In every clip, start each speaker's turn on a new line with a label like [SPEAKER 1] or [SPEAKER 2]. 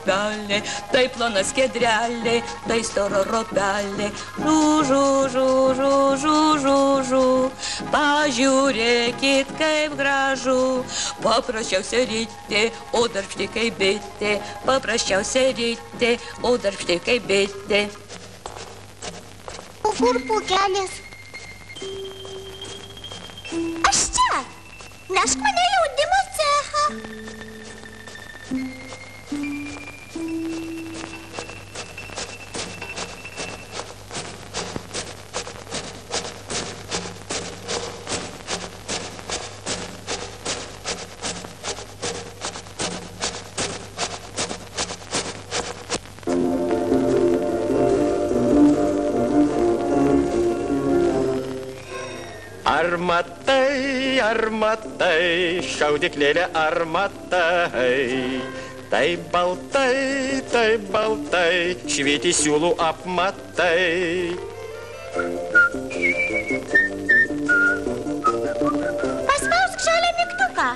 [SPEAKER 1] upelė, tai plona skiedrelė, tai stora ropelė. Žu, žu, žu, žu, žu, žu, žu. Pažiūrėkit, kaip gražu. Paprasčiausia rytė, o darbšti kaip bitė. Paprasčiausia rytė, o darbšti kaip bitė.
[SPEAKER 2] O kur Pūkelis? Aš čia. Nešk mane į audimo cechą.
[SPEAKER 3] Ar matai, šaudyklėlė, ar matai, tai baltai, švyti siūlų apmatai.
[SPEAKER 2] Paspausk žalią mygtuką.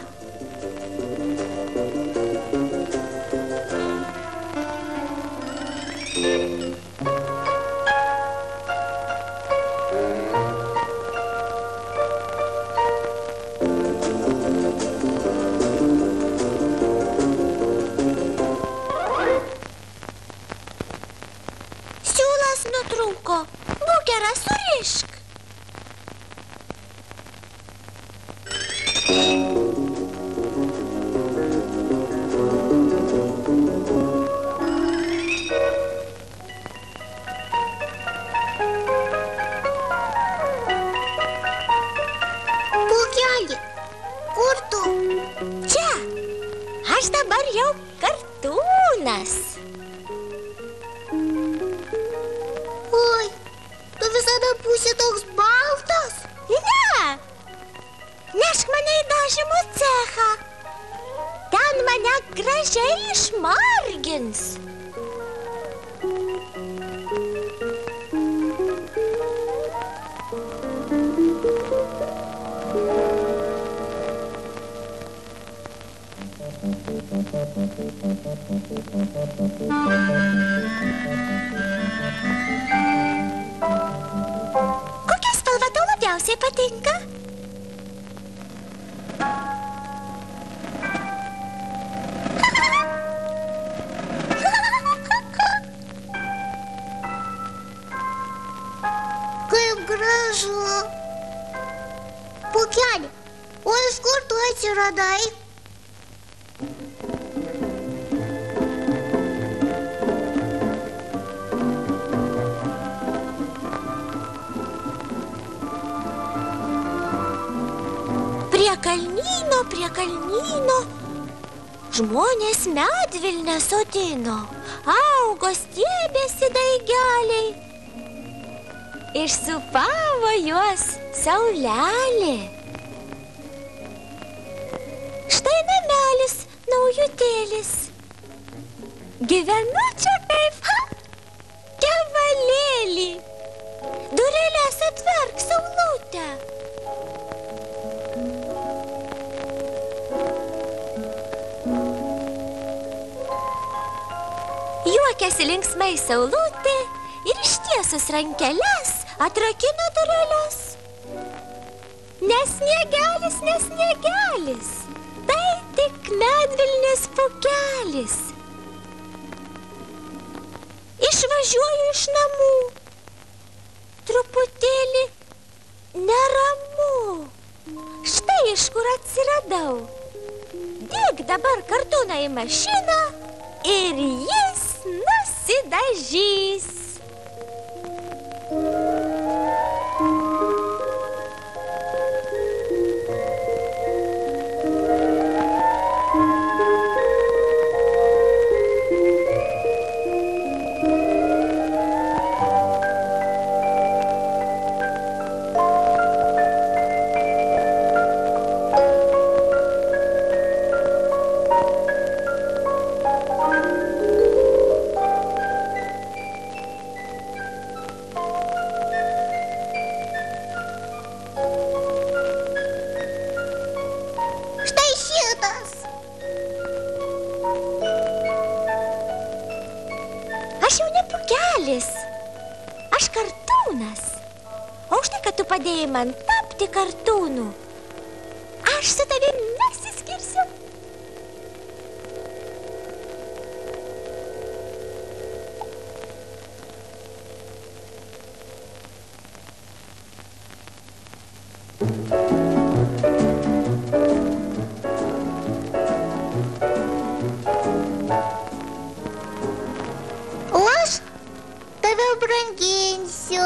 [SPEAKER 2] Nutrūko. Būk gera, surišk. Būkeli, kur tu? Čia. Aš dabar jau kartūnas. Visada būsi toks baltas? Ne! Nešk mane į dažymo cechą. Ten mane gražiai išmargins. Kokia spalva tau labiausiai patinka? Kaip gražu. Pūkeli, o iš kur tu atsiradai? Prie kalnyno žmonės medvilnę sodino, augo stiebėsi daigeliai. Išsupavo juos saulelė. Štai namelis naujutėlis. Gyvenu čia kaip kevalėlį. Dureles atverk, saulutę. Juokėsi linksmai saulutė ir ištiesus rankeles atrakino dureles. Nesniegelis, tai tik medvilnės Pūkelis. Išvažiuoju iš namų. Truputėlį neramu. Štai iš kur atsiradau. Dėk dabar kartoną į mašiną ir jis nusidažys. Vilkelis, aš kartūnas. O už tai, kad tu padėjai man tapti kartūnu, aš su tavim nesiskirsiu.
[SPEAKER 4] O aš tave branginsiu.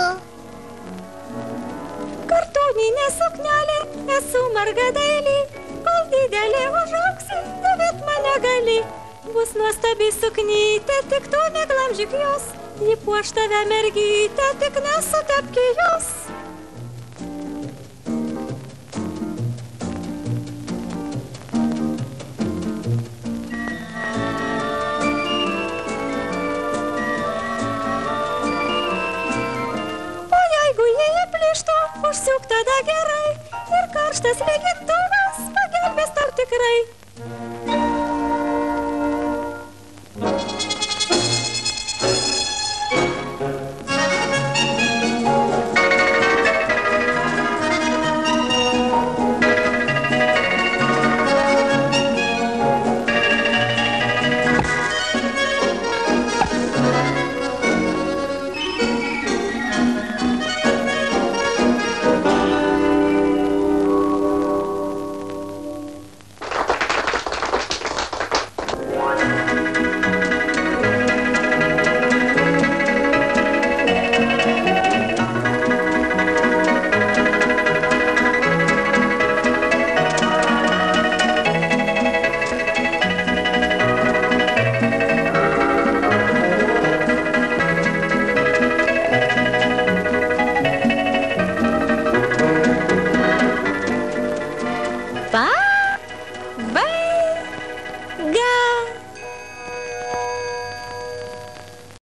[SPEAKER 1] Kartūninė suknelė, esu marga dailė, kol didelė užauksi, dėvėt mane gali. Bus nuostabi suknytė, tik tu neglamžyk jos, ji puoš tave mergytė, tik nesutepki jos. Užsiūk tada gerai ir karštas lygintuvas pagelbės tau tikrai.